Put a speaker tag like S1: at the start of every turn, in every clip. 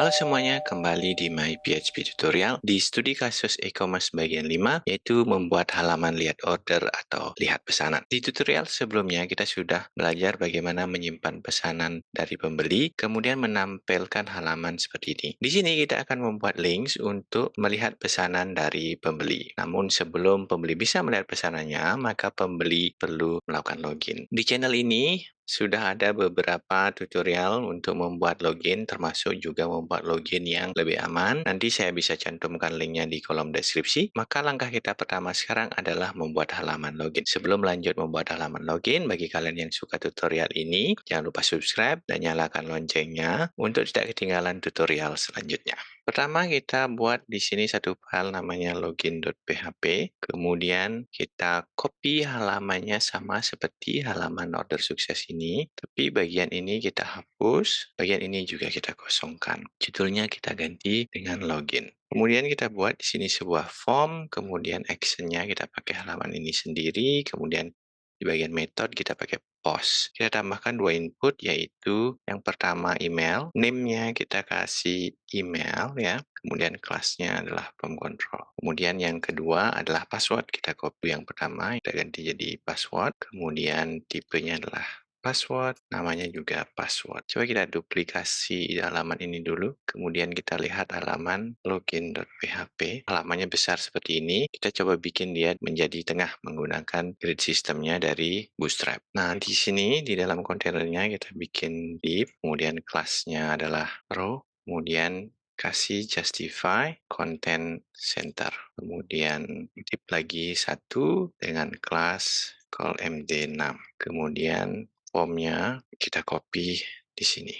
S1: Halo semuanya, kembali di My PHP Tutorial di studi kasus e-commerce bagian 5, yaitu membuat halaman lihat order atau lihat pesanan. Di tutorial sebelumnya kita sudah belajar bagaimana menyimpan pesanan dari pembeli, kemudian menampilkan halaman seperti ini. Di sini kita akan membuat links untuk melihat pesanan dari pembeli. Namun sebelum pembeli bisa melihat pesanannya, maka pembeli perlu melakukan login. Di channel ini sudah ada beberapa tutorial untuk membuat login, termasuk juga membuat login yang lebih aman. Nanti saya bisa cantumkan linknya di kolom deskripsi. Maka langkah kita pertama sekarang adalah membuat halaman login. Sebelum lanjut membuat halaman login, bagi kalian yang suka tutorial ini, jangan lupa subscribe dan nyalakan loncengnya untuk tidak ketinggalan tutorial selanjutnya. Pertama kita buat di sini satu file namanya login.php. Kemudian kita copy halamannya sama seperti halaman order sukses ini. Tapi bagian ini kita hapus, bagian ini juga kita kosongkan. Judulnya kita ganti dengan login. Kemudian kita buat di sini sebuah form, kemudian actionnya kita pakai halaman ini sendiri, kemudian di bagian method kita pakai post. Kita tambahkan dua input, yaitu yang pertama email, name-nya kita kasih email ya, kemudian kelasnya adalah form control. Kemudian yang kedua adalah password, kita copy yang pertama, kita ganti jadi password, kemudian tipenya adalah password, namanya juga password. Coba kita duplikasi halaman ini dulu, kemudian kita lihat halaman login.php. Halamannya besar seperti ini, kita coba bikin dia menjadi tengah menggunakan grid sistemnya dari Bootstrap. Nah, di sini di dalam kontainernya kita bikin div, kemudian kelasnya adalah row, kemudian kasih justify content center. Kemudian tip lagi satu dengan kelas call md6. Kemudian formnya kita copy di sini.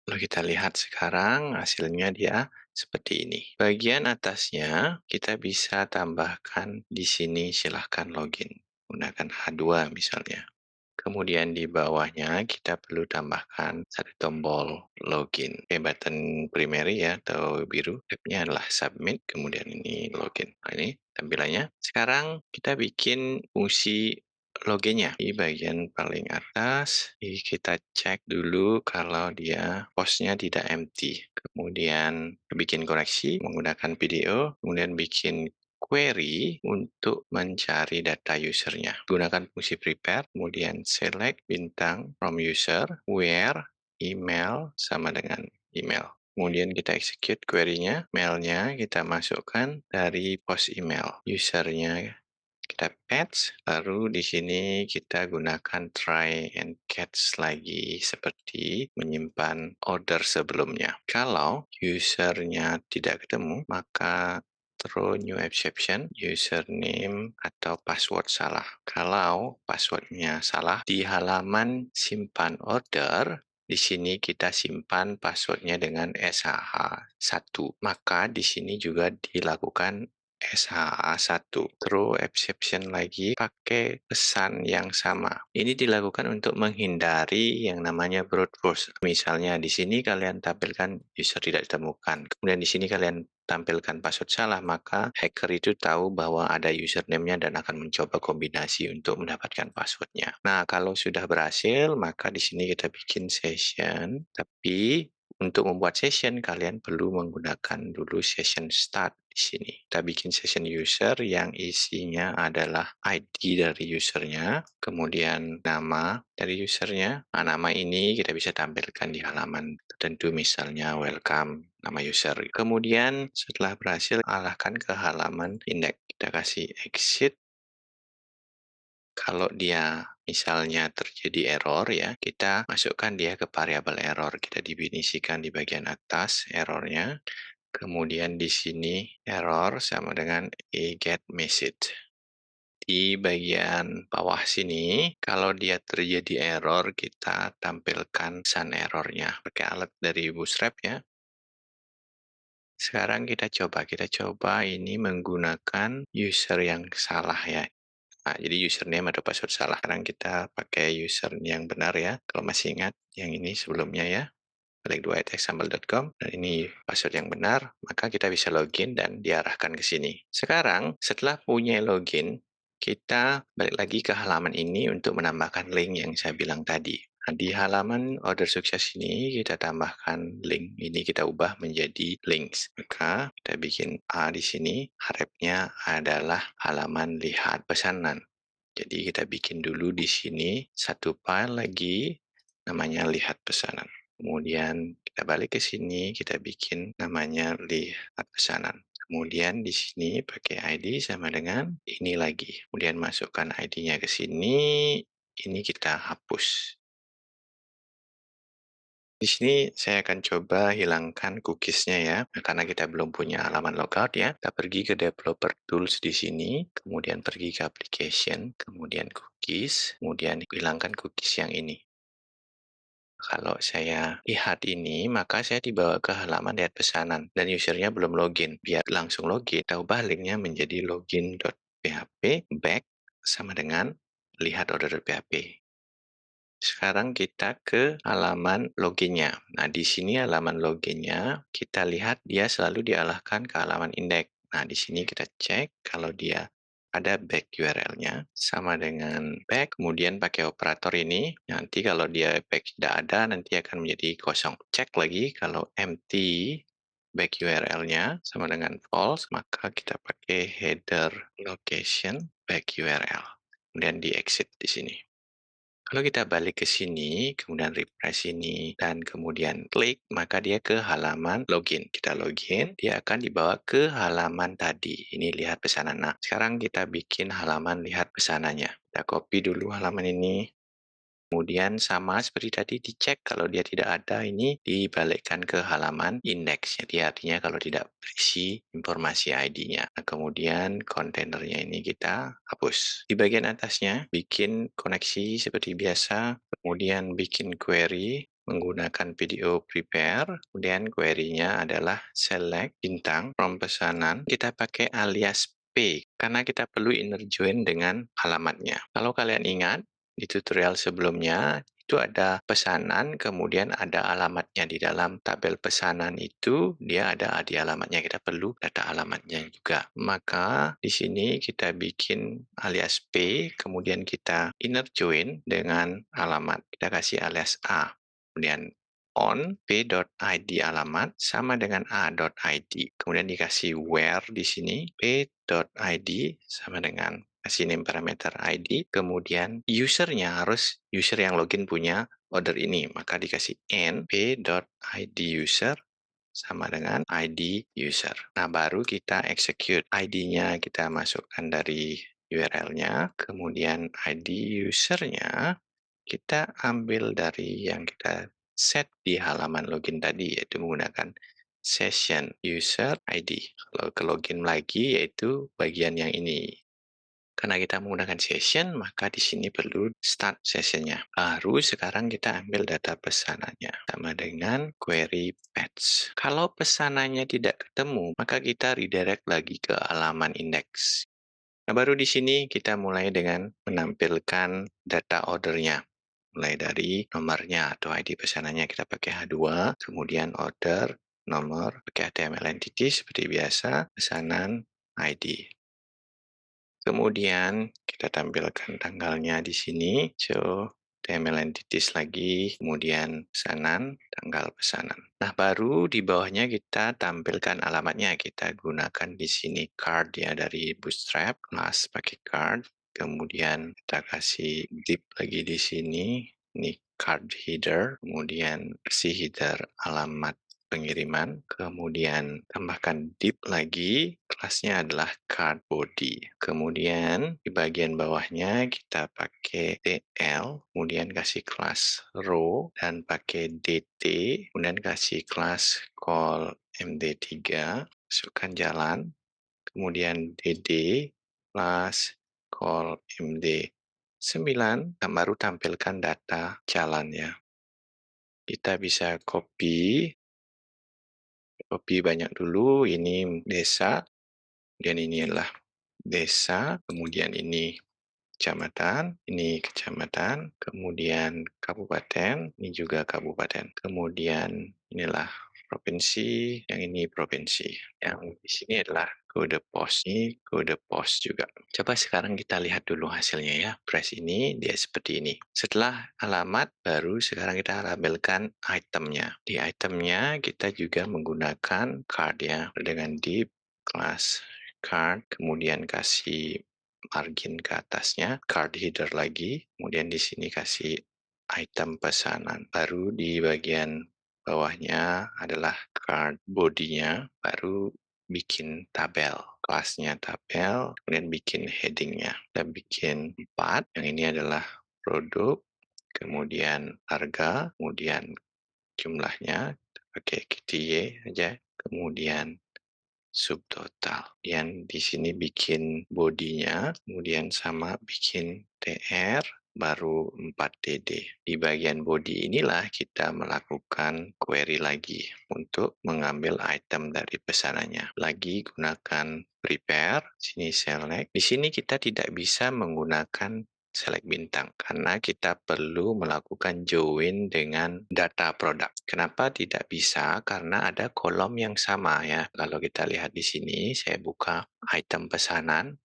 S1: Lalu kita lihat sekarang hasilnya dia seperti ini. Bagian atasnya kita bisa tambahkan di sini silahkan login. Gunakan H2 misalnya. Kemudian di bawahnya kita perlu tambahkan satu tombol login. Button primary ya atau biru. Tabnya adalah submit, kemudian ini login. Nah, ini tampilannya. Sekarang kita bikin fungsi loginnya di bagian paling atas. Kita cek dulu kalau dia postnya tidak empty. Kemudian bikin koreksi menggunakan video, kemudian bikin query untuk mencari data usernya. Gunakan fungsi prepare, kemudian select bintang from user, where email sama dengan email. Kemudian kita execute query-nya, mailnya kita masukkan dari post email. Usernya kita patch, lalu di sini kita gunakan try and catch lagi seperti menyimpan order sebelumnya. Kalau usernya tidak ketemu, maka throw new exception, username atau password salah. Kalau passwordnya salah, di halaman simpan order, di sini kita simpan passwordnya dengan SHA1. Maka di sini juga dilakukan SHA1. Throw exception lagi pakai pesan yang sama. Ini dilakukan untuk menghindari yang namanya brute force. Misalnya di sini kalian tampilkan user tidak ditemukan. Kemudian di sini kalian tampilkan password salah, maka hacker itu tahu bahwa ada username-nya dan akan mencoba kombinasi untuk mendapatkan passwordnya. Nah, kalau sudah berhasil, maka di sini kita bikin session, tapi untuk membuat session, kalian perlu menggunakan dulu session start di sini. Kita bikin session user yang isinya adalah ID dari usernya, kemudian nama dari usernya. Nah, nama ini kita bisa tampilkan di halaman tertentu, misalnya welcome, nama user. Kemudian setelah berhasil, arahkan ke halaman index. Kita kasih exit. Kalau dia misalnya terjadi error ya, kita masukkan dia ke variabel error. Kita definisikan di bagian atas errornya. Kemudian di sini error sama dengan get message. Di bagian bawah sini, kalau dia terjadi error, kita tampilkan pesan errornya. Pakai alat dari Bootstrap ya. Sekarang kita coba ini menggunakan user yang salah ya. Nah, jadi username atau password salah. Sekarang kita pakai user yang benar ya. Kalau masih ingat yang ini sebelumnya ya. Balik2@example.com, dan ini password yang benar, maka kita bisa login dan diarahkan ke sini. Sekarang, setelah punya login, kita balik lagi ke halaman ini untuk menambahkan link yang saya bilang tadi. Nah, di halaman order sukses ini kita tambahkan link. Ini kita ubah menjadi links. Maka kita bikin A di sini. Harapnya adalah halaman lihat pesanan. Jadi kita bikin dulu di sini satu file lagi namanya lihat pesanan. Kemudian kita balik ke sini, kita bikin namanya lihat pesanan. Kemudian di sini pakai ID sama dengan ini lagi. Kemudian masukkan ID-nya ke sini, ini kita hapus. Di sini saya akan coba hilangkan cookies-nya ya, karena kita belum punya halaman logout ya. Kita pergi ke developer tools di sini, kemudian pergi ke application, kemudian cookies, kemudian hilangkan cookies yang ini. Kalau saya lihat ini, maka saya dibawa ke halaman lihat pesanan dan usernya belum login. Biar langsung login, kita ubah linknya menjadi login.php back sama dengan lihat order.php. Sekarang kita ke halaman loginnya. Nah, di sini halaman loginnya, kita lihat dia selalu diarahkan ke halaman indeks. Nah, di sini kita cek kalau dia ada back URL-nya sama dengan back, kemudian pakai operator ini. Nanti kalau dia back tidak ada, nanti akan menjadi kosong. Cek lagi kalau empty back URL-nya sama dengan false, maka kita pakai header location back URL. Kemudian di exit di sini. Kalau kita balik ke sini, kemudian refresh ini, dan kemudian klik, maka dia ke halaman login. Kita login, dia akan dibawa ke halaman tadi. Ini lihat pesanan. Nah, sekarang kita bikin halaman lihat pesanannya. Kita copy dulu halaman ini. Kemudian sama seperti tadi dicek kalau dia tidak ada ini dibalikkan ke halaman indeks. Jadi artinya kalau tidak berisi informasi ID-nya. Nah, kemudian kontainernya ini kita hapus. Di bagian atasnya bikin koneksi seperti biasa, kemudian bikin query menggunakan video prepare, kemudian query-nya adalah select bintang from pesanan. Kita pakai alias P karena kita perlu inner join dengan alamatnya. Kalau kalian ingat, di tutorial sebelumnya, itu ada pesanan, kemudian ada alamatnya. Di dalam tabel pesanan itu, dia ada di alamatnya. Kita perlu data alamatnya juga. Maka di sini kita bikin alias P, kemudian kita inner join dengan alamat. Kita kasih alias A. Kemudian on p.id alamat sama dengan a.id. Kemudian dikasih where di sini p.id sama dengan kasih name parameter ID, kemudian usernya harus user yang login punya order ini, maka dikasih n p.id user sama dengan ID user. Nah, baru kita execute. ID-nya kita masukkan dari URL-nya, kemudian ID usernya kita ambil dari yang kita set di halaman login tadi, yaitu menggunakan session user ID. Kalau ke login lagi, yaitu bagian yang ini. Karena kita menggunakan session, maka di sini perlu start sessionnya. Baru sekarang kita ambil data pesanannya. Sama dengan query patch. Kalau pesanannya tidak ketemu, maka kita redirect lagi ke halaman index. Nah, baru di sini kita mulai dengan menampilkan data ordernya. Mulai dari nomornya atau ID pesanannya kita pakai H2, kemudian order, nomor, pakai HTML entity seperti biasa, pesanan, ID. Kemudian kita tampilkan tanggalnya di sini, show HTML entities lagi, kemudian pesanan, tanggal pesanan. Nah, baru di bawahnya kita tampilkan alamatnya. Kita gunakan di sini card ya dari Bootstrap, class pakai card. Kemudian kita kasih div lagi di sini, ini card header, kemudian kasih header alamat pengiriman, kemudian tambahkan div lagi, kelasnya adalah card body. Kemudian di bagian bawahnya kita pakai DL, kemudian kasih kelas row dan pakai DT, kemudian kasih kelas call MD3, masukkan jalan, kemudian DD plus call MD9, dan baru tampilkan data jalannya. Kita bisa copy banyak dulu, ini desa, kemudian ini adalah desa, kemudian ini kecamatan, kemudian kabupaten, ini juga kabupaten, kemudian inilah provinsi, yang ini provinsi. Yang di sini adalah kode pos. Ini kode pos juga. Coba sekarang kita lihat dulu hasilnya ya. Press ini dia seperti ini. Setelah alamat, baru sekarang kita labelkan itemnya. Di itemnya kita juga menggunakan card ya. Dengan div class card, kemudian kasih margin ke atasnya, card header lagi, kemudian di sini kasih item pesanan. Baru di bagian bawahnya adalah card body-nya, baru bikin tabel. Kelasnya tabel, kemudian bikin heading-nya. Kita bikin 4, yang ini adalah produk, kemudian harga, kemudian jumlahnya, pakai KTY aja, kemudian subtotal. Kemudian di sini bikin bodinya, kemudian sama bikin TR, baru 4DD. Di bagian body inilah kita melakukan query lagi untuk mengambil item dari pesanannya. Lagi gunakan prepare, sini select. Di sini kita tidak bisa menggunakan select bintang karena kita perlu melakukan join dengan data produk. Kenapa tidak bisa? Karena ada kolom yang sama ya. Kalau kita lihat di sini, saya buka item pesanan.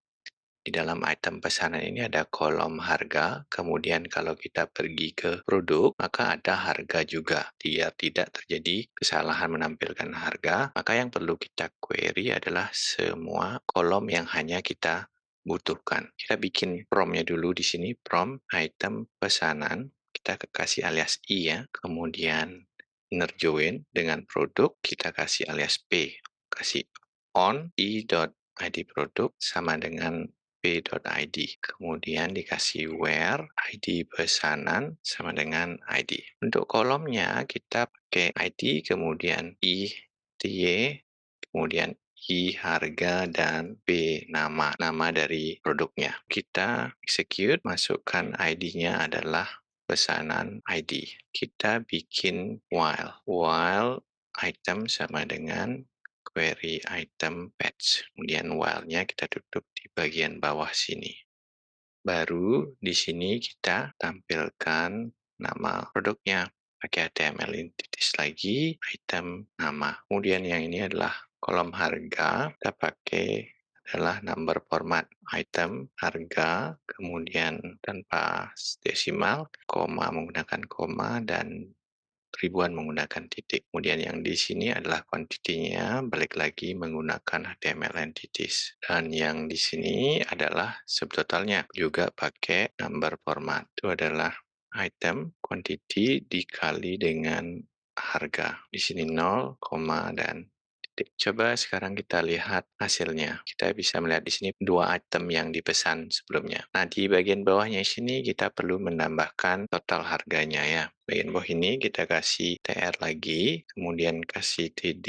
S1: Di dalam item pesanan ini ada kolom harga, kemudian kalau kita pergi ke produk, maka ada harga juga. Biar tidak terjadi kesalahan menampilkan harga, maka yang perlu kita query adalah semua kolom yang hanya kita butuhkan. Kita bikin promnya dulu di sini, prom item pesanan. Kita kasih alias I ya, kemudian inner join dengan produk, kita kasih alias P. Kasih on i.id produk sama dengan p.id. Kemudian dikasih where ID pesanan sama dengan ID. Untuk kolomnya kita pakai ID, kemudian I, TY, kemudian I harga, dan P nama dari produknya. Kita execute, masukkan ID-nya adalah pesanan ID. Kita bikin while item sama dengan query item patch. Kemudian while-nya kita tutup di bagian bawah sini. Baru di sini kita tampilkan nama produknya. Pakai HTML entities lagi, item nama. Kemudian yang ini adalah kolom harga. Kita pakai adalah number format item, harga, kemudian tanpa desimal, koma menggunakan koma, dan ribuan menggunakan titik. Kemudian yang di sini adalah quantity-nya, balik lagi menggunakan HTML entities. Dan yang di sini adalah subtotalnya, juga pakai number format. Itu adalah item, quantity dikali dengan harga. Di sini 0, dan titik. Coba sekarang kita lihat hasilnya. Kita bisa melihat di sini dua item yang dipesan sebelumnya. Nah, di bagian bawahnya sini kita perlu menambahkan total harganya ya. Bagian bawah ini kita kasih TR lagi, kemudian kasih TD,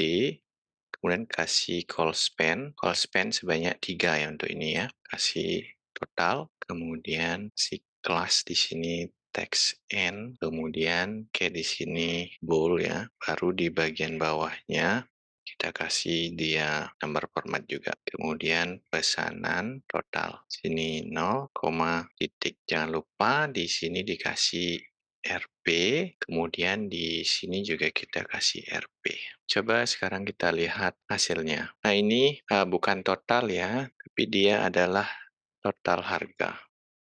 S1: kemudian kasih call span. Call span sebanyak 3 ya untuk ini ya. Kasih total, kemudian si kelas di sini text n, kemudian kayak di sini bool ya. Baru di bagian bawahnya kita kasih dia nomor format juga. Kemudian pesanan total. Sini 0, titik. Jangan lupa di sini dikasih RP, kemudian di sini juga kita kasih RP. Coba sekarang kita lihat hasilnya. Nah, ini bukan total ya, tapi dia adalah total harga.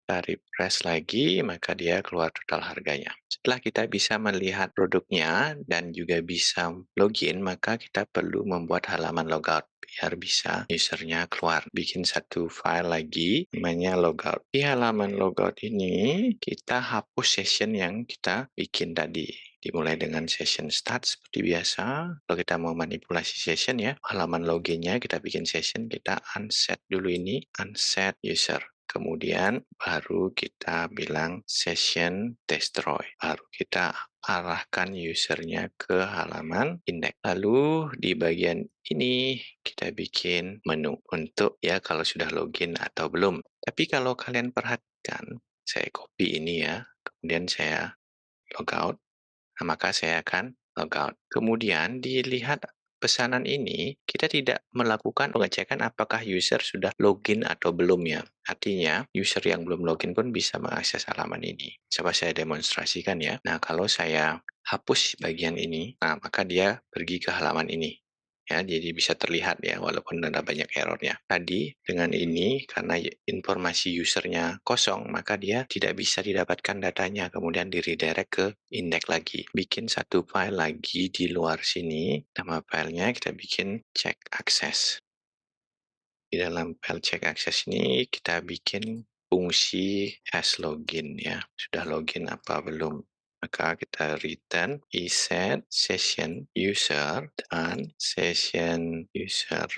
S1: Kita refresh lagi, maka dia keluar total harganya. Setelah kita bisa melihat produknya dan juga bisa login, maka kita perlu membuat halaman logout biar bisa usernya keluar. Bikin satu file lagi, namanya logout. Di halaman logout ini, kita hapus session yang kita bikin tadi. Dimulai dengan session start seperti biasa. Kalau kita mau manipulasi session ya, halaman loginnya kita bikin session, kita unset dulu ini, unset user. Kemudian baru kita bilang session destroy. Baru kita arahkan usernya ke halaman index. Lalu di bagian ini kita bikin menu untuk ya kalau sudah login atau belum. Tapi kalau kalian perhatikan, saya copy ini ya, kemudian saya logout. Nah, maka saya akan logout. Kemudian dilihat pesanan ini, kita tidak melakukan pengecekan apakah user sudah login atau belum ya. Artinya, user yang belum login pun bisa mengakses halaman ini. Coba saya demonstrasikan ya. Nah, kalau saya hapus bagian ini, nah maka dia pergi ke halaman ini. ya, jadi bisa terlihat ya walaupun ada banyak errornya. Tadi dengan ini karena informasi usernya kosong, maka dia tidak bisa didapatkan datanya, kemudian di redirect ke index lagi. Bikin satu file lagi di luar sini, nama filenya kita bikin check access. Di dalam file check access ini kita bikin fungsi has login ya. Sudah login apa belum? Maka kita return iset session user dan session user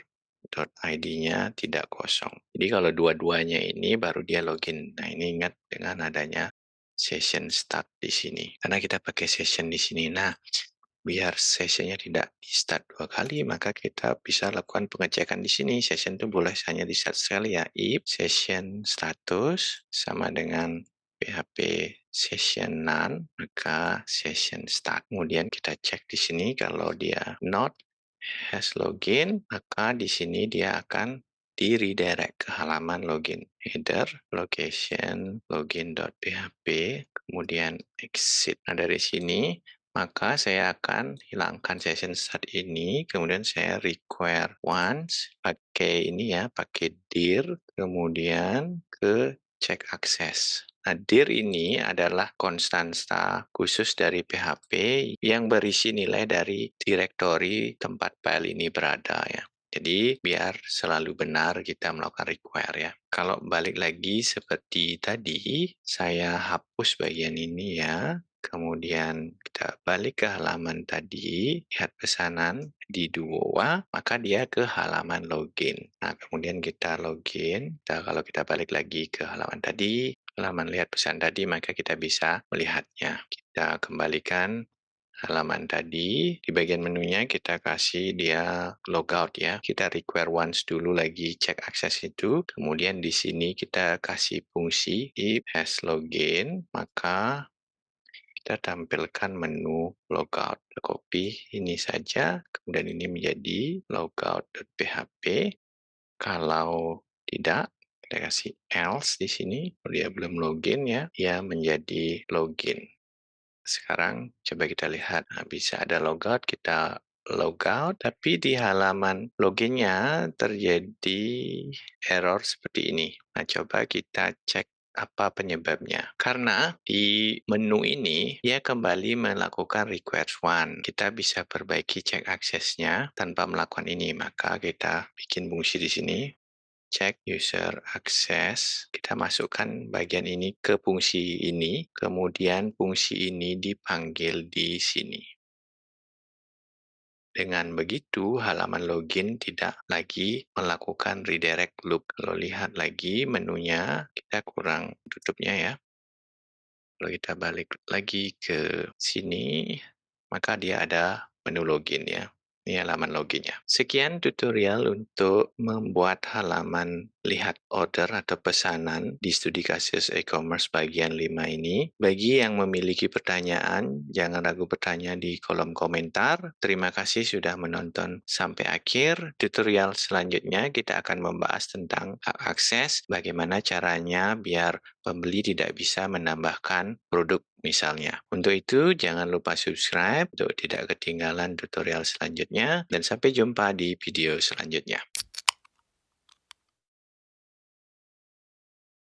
S1: id-nya tidak kosong. Jadi kalau dua-duanya ini baru dia login. Nah, ini ingat dengan adanya session start di sini. Karena kita pakai session di sini. Nah, biar sessionnya tidak di-start 2 kali, maka kita bisa lakukan pengecekan di sini. Session itu boleh hanya di-start sekali ya. If session status sama dengan PHP session none, maka session start. Kemudian kita cek di sini kalau dia not has login, maka di sini dia akan di-redirect ke halaman login. Header, location, login.php, kemudian exit. Nah, dari sini maka saya akan hilangkan session start ini, kemudian saya require once, pakai ini ya, pakai dir, kemudian ke check access. Nah, dir ini adalah konstansa khusus dari PHP yang berisi nilai dari direktori tempat file ini berada ya. Jadi biar selalu benar kita melakukan require ya. Kalau balik lagi seperti tadi, saya hapus bagian ini ya. Kemudian kita balik ke halaman tadi, lihat pesanan di Duowa, maka dia ke halaman login. Nah, kemudian kita login. Kalau kita balik lagi ke halaman tadi, halaman lihat pesan tadi, maka kita bisa melihatnya. Kita kembalikan halaman tadi, di bagian menunya kita kasih dia logout ya. Kita require once dulu lagi check access itu. Kemudian di sini kita kasih fungsi if has login, maka kita tampilkan menu logout. Copy ini saja, kemudian ini menjadi logout.php. Kalau tidak, kita kasih else di sini. Kalau dia belum login ya, dia menjadi login. Sekarang coba kita lihat, nah, bisa ada logout, kita logout, tapi di halaman loginnya terjadi error seperti ini. Nah, coba kita cek apa penyebabnya. Karena di menu ini, dia kembali melakukan request one. Kita bisa perbaiki check access-nya tanpa melakukan ini. Maka kita bikin fungsi di sini, check user access, kita masukkan bagian ini ke fungsi ini, kemudian fungsi ini dipanggil di sini. Dengan begitu, halaman login tidak lagi melakukan redirect loop. Kalau lihat lagi menunya, kita kurang tutupnya ya. Kalau kita balik lagi ke sini, maka dia ada menu login ya. Ini halaman loginnya. Sekian tutorial untuk membuat halaman lihat order atau pesanan di studi kasus e-commerce bagian 5 ini. Bagi yang memiliki pertanyaan, jangan ragu bertanya di kolom komentar. Terima kasih sudah menonton sampai akhir. Tutorial selanjutnya kita akan membahas tentang hak akses, bagaimana caranya biar pembeli tidak bisa menambahkan produk misalnya. Untuk itu, jangan lupa subscribe untuk tidak ketinggalan tutorial selanjutnya, dan sampai jumpa di video selanjutnya.